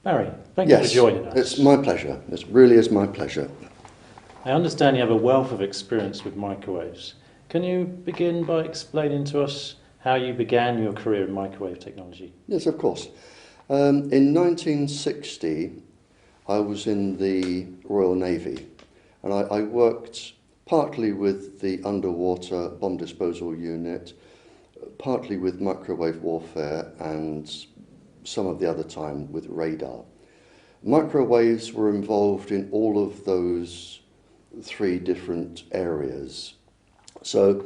Barrie, thank you for joining us. It's my pleasure. It really is my pleasure. I understand you have a wealth of experience with microwaves. Can you begin by explaining to us how you began your career in microwave technology? Yes, of course. In 1960, I was in the Royal Navy, and I worked partly with the underwater bomb disposal unit, partly with microwave warfare, and some of the other time with radar. Microwaves were involved in all of those three different areas. So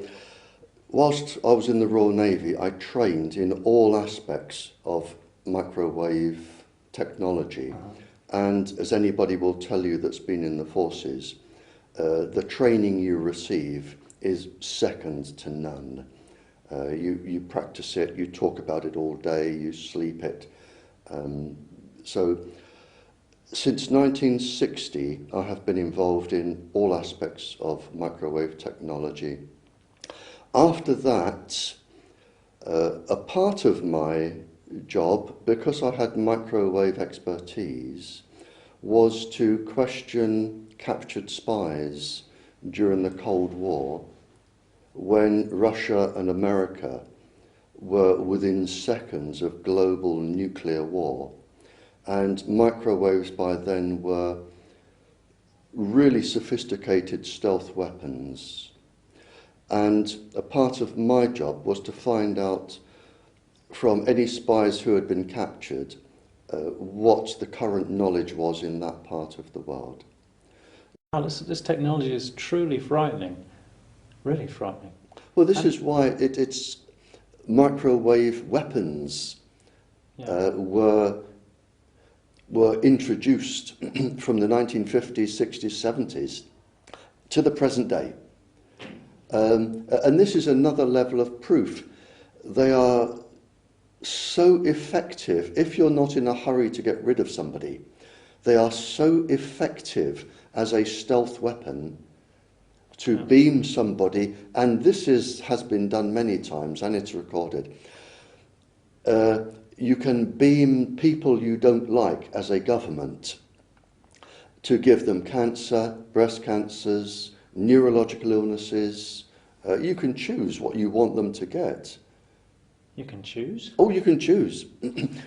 whilst I was in the Royal Navy, I trained in all aspects of microwave technology. And as anybody will tell you that's been in the forces, the training you receive is second to none. You practice it, you talk about it all day, you sleep it. So since 1960, I have been involved in all aspects of microwave technology. After that, a part of my job, because I had microwave expertise, was to question captured spies during the Cold War, when Russia and America were within seconds of global nuclear war. And microwaves by then were really sophisticated stealth weapons. And a part of my job was to find out from any spies who had been captured what the current knowledge was in that part of the world. Wow, this technology is truly frightening, really frightening. Well, this is why it's microwave weapons were introduced from the 1950s, 60s, 70s to the present day. And this is another level of proof. They are so effective, if you're not in a hurry to get rid of somebody, they are so effective as a stealth weapon to beam somebody, and this has been done many times, and it's recorded. You can beam people you don't like as a government to give them cancer, breast cancers, neurological illnesses. You can choose what you want them to get. You can choose? Oh, you can choose.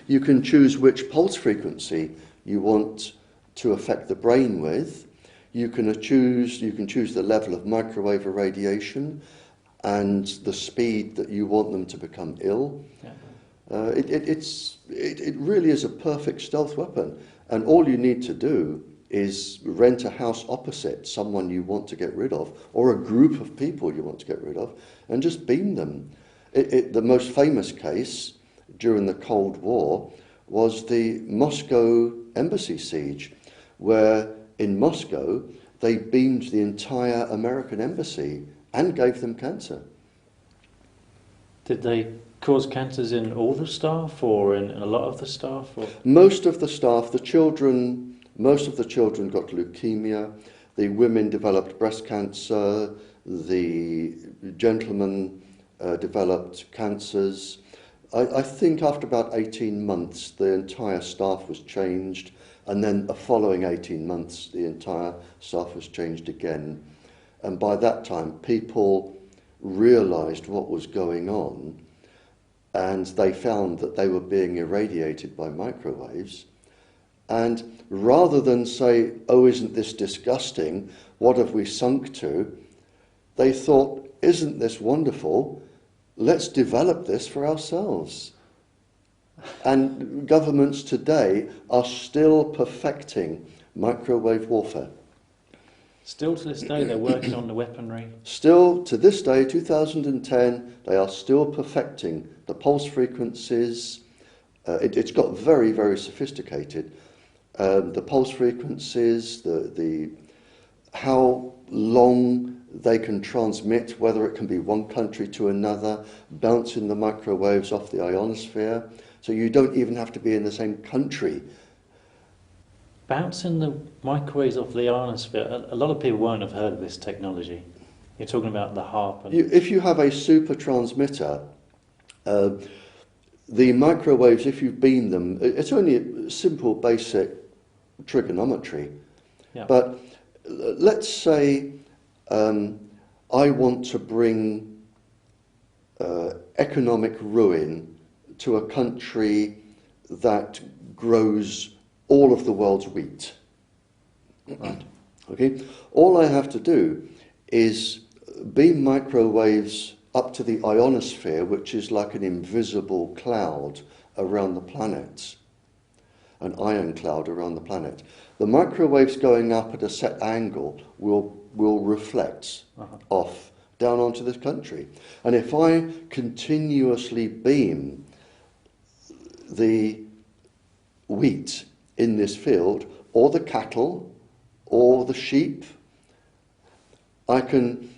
You can choose which pulse frequency you want to affect the brain with. You can choose the level of microwave irradiation and the speed that you want them to become ill. Yeah. It really is a perfect stealth weapon. And all you need to do is rent a house opposite someone you want to get rid of, or a group of people you want to get rid of, and just beam them. The most famous case during the Cold War was the Moscow embassy siege, where in Moscow they beamed the entire American embassy and gave them cancer. Did they cause cancers in all the staff, or in a lot of the staff? Or? Most of the staff, most of the children got leukemia, the women developed breast cancer, the gentlemen developed cancers. I think after about 18 months, the entire staff was changed, and then the following 18 months, the entire staff was changed again. And by that time, people realized what was going on, and they found that they were being irradiated by microwaves. And rather than say, oh, isn't this disgusting? What have we sunk to? They thought, isn't this wonderful? Let's develop this for ourselves. And governments today are still perfecting microwave warfare. Still to this day, they're working on the weaponry? Still to this day, 2010, they are still perfecting the pulse frequencies. It's got very, very sophisticated. The pulse frequencies, how long they can transmit, whether it can be one country to another, bouncing the microwaves off the ionosphere. So you don't even have to be in the same country. Bouncing the microwaves off the ionosphere, a lot of people won't have heard of this technology. You're talking about the HARP. If you have a super transmitter, the microwaves, if you beam them, it's only a simple basic trigonometry. Yeah. But let's say I want to bring economic ruin to a country that grows all of the world's wheat. Right. Okay? All I have to do is beam microwaves up to the ionosphere, which is like an invisible cloud around the planet, an ion cloud around the planet. The microwaves going up at a set angle will reflect off down onto this country. And if I continuously beam the wheat in this field, or the cattle, or the sheep, I can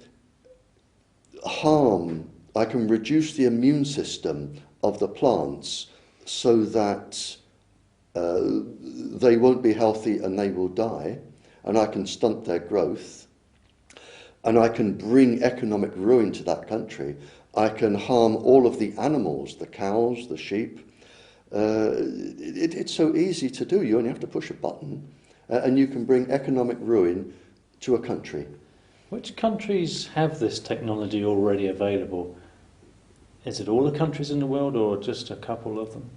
reduce the immune system of the plants so that they won't be healthy and they will die, and I can stunt their growth, and I can bring economic ruin to that country. I can harm all of the animals, the cows, the sheep. It's so easy to do. You only have to push a button, and you can bring economic ruin to a country. Which countries have this technology already available? Is it all the countries in the world or just a couple of them?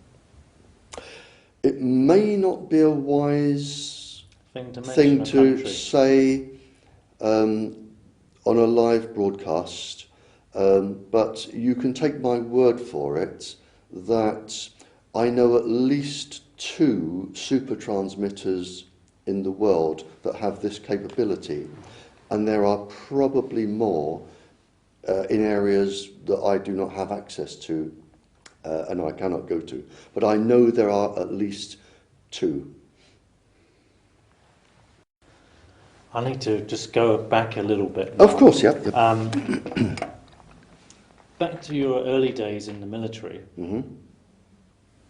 It may not be a wise thing to say on a live broadcast, but you can take my word for it that I know at least 2 super transmitters in the world that have this capability, and there are probably more in areas that I do not have access to and I cannot go to. But I know there are at least 2. I need to just go back a little bit now. Of course, yeah. Back to your early days in the military. Mm-hmm.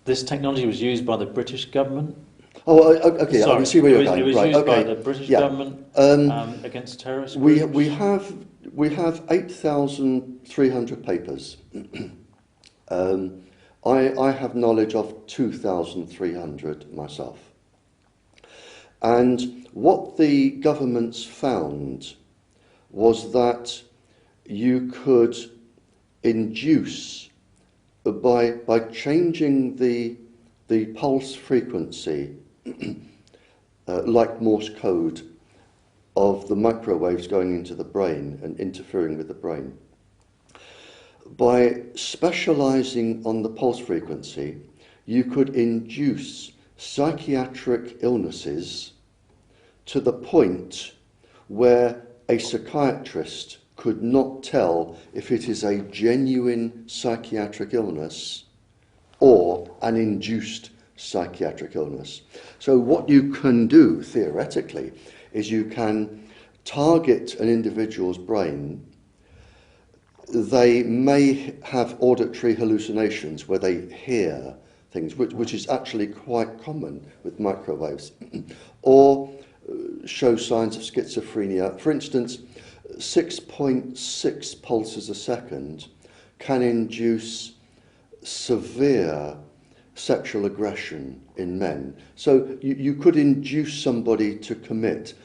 This technology was used by the British government? Oh, okay, Sorry, I can see where you're going. It was right, used okay. by the British yeah. government against terrorist we groups? we have 8,300 papers. I have knowledge of 2,300 myself. And what the governments found was that you could induce, by changing the pulse frequency, like Morse code, of the microwaves going into the brain and interfering with the brain. By specializing on the pulse frequency, you could induce psychiatric illnesses to the point where a psychiatrist could not tell if it is a genuine psychiatric illness or an induced psychiatric illness. So what you can do, theoretically, is you can target an individual's brain. They may have auditory hallucinations where they hear things, which is actually quite common with microwaves, or show signs of schizophrenia. For instance, 6.6 pulses a second can induce severe sexual aggression in men. So you could induce somebody to commit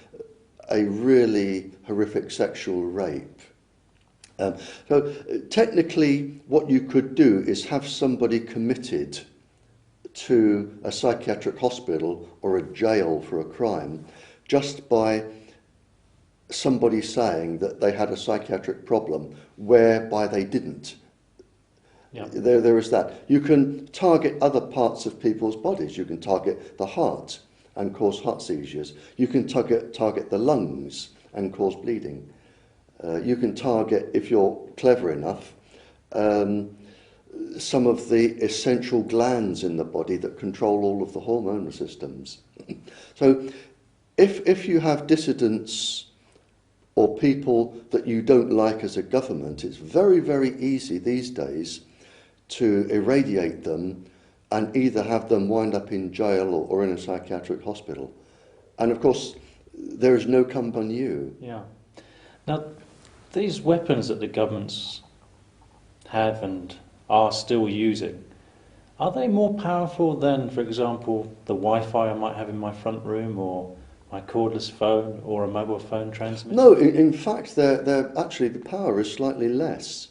a really horrific sexual rape. So technically what you could do is have somebody committed to a psychiatric hospital or a jail for a crime just by somebody saying that they had a psychiatric problem whereby they didn't. Yeah. There is that. You can target other parts of people's bodies. You can target the heart and cause heart seizures. You can target the lungs and cause bleeding. You can target, if you're clever enough, some of the essential glands in the body that control all of the hormonal systems. So if you have dissidents or people that you don't like as a government, it's very, very easy these days to irradiate them and either have them wind up in jail or in a psychiatric hospital. And of course, there is no come on you. Yeah. Now, these weapons that the governments have and are still using, Are they more powerful than, for example, the Wi-Fi I might have in my front room, or my cordless phone, or a mobile phone transmitter? No, in fact, they're actually, the power is slightly less.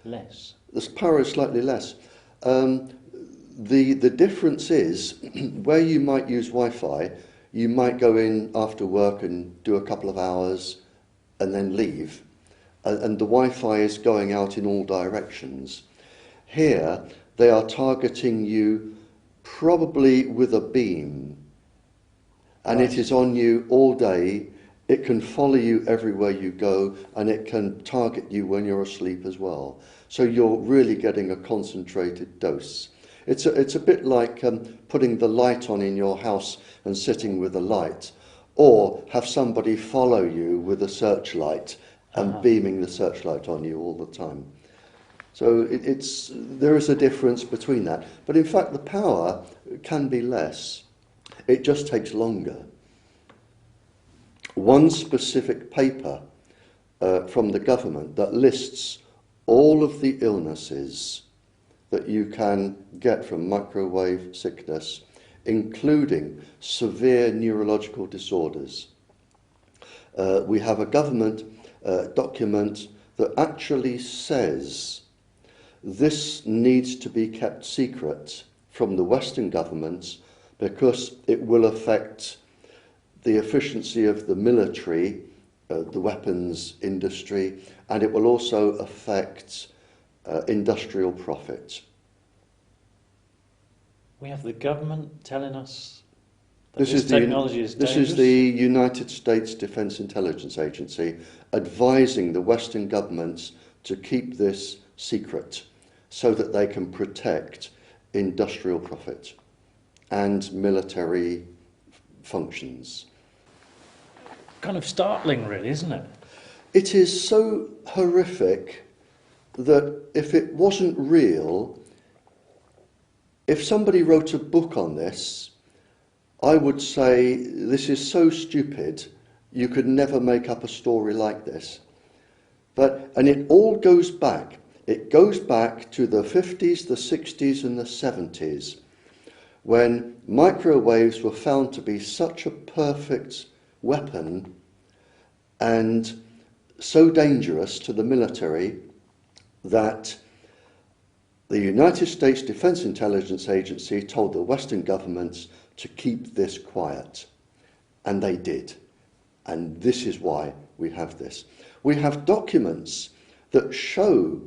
Less. The power is slightly less. The difference is, where you might use Wi-Fi, you might go in after work and do a couple of hours and then leave. And the Wi-Fi is going out in all directions. Here, they are targeting you probably with a beam. And Right. it is on you all day. It can follow you everywhere you go, and it can target you when you're asleep as well. So you're really getting a concentrated dose. It's a bit like putting the light on in your house and sitting with a light, or have somebody follow you with a searchlight and beaming the searchlight on you all the time. So there is a difference between that. But in fact, the power can be less. It just takes longer. One specific paper from the government that lists all of the illnesses that you can get from microwave sickness, including severe neurological disorders. We have a government document that actually says this needs to be kept secret from the Western governments because it will affect the efficiency of the military, the weapons industry, and it will also affect industrial profit. We have the government telling us that This this technology is dangerous? This is the United States Defense Intelligence Agency advising the Western governments to keep this secret so that they can protect industrial profit and military functions. Kind of startling, really, isn't it? It is so horrific that if it wasn't real, if somebody wrote a book on this, I would say this is so stupid, you could never make up a story like this. And it all goes back. It goes back to the 50s, the 60s and the 70s, when microwaves were found to be such a perfect weapon and so dangerous to the military that the United States Defense Intelligence Agency told the Western governments to keep this quiet. And they did. And this is why we have this. We have documents that show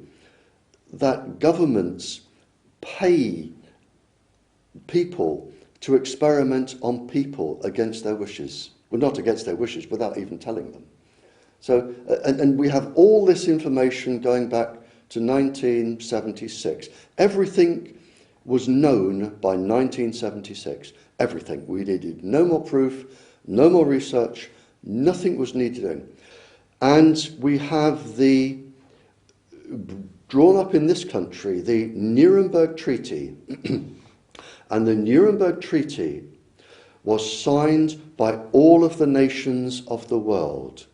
that governments pay people to experiment on people against their wishes. Well, not against their wishes, without even telling them. So, and we have all this information going back to 1976. Everything was known by 1976. Everything. We needed no more proof, no more research, nothing was needed. And we have the, drawn up in this country, the Nuremberg Treaty. And the Nuremberg Treaty was signed by all of the nations of the world.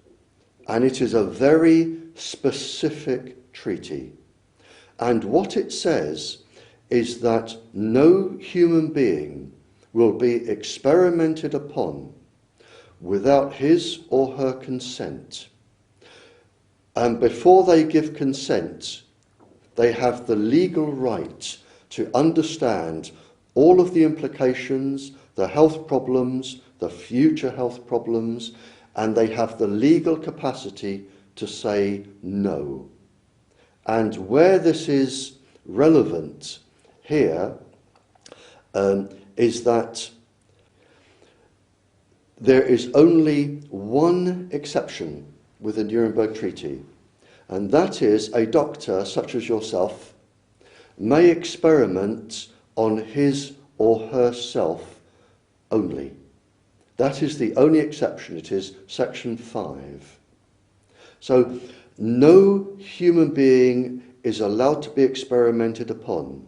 And it is a very specific treaty. And what it says is that no human being will be experimented upon without his or her consent. And before they give consent, they have the legal right to understand all of the implications, the health problems, the future health problems, and they have the legal capacity to say no. And where this is relevant here is that there is only one exception with the Nuremberg Treaty, and that is a doctor such as yourself may experiment on his or herself only. That is the only exception. It is section 5. So no human being is allowed to be experimented upon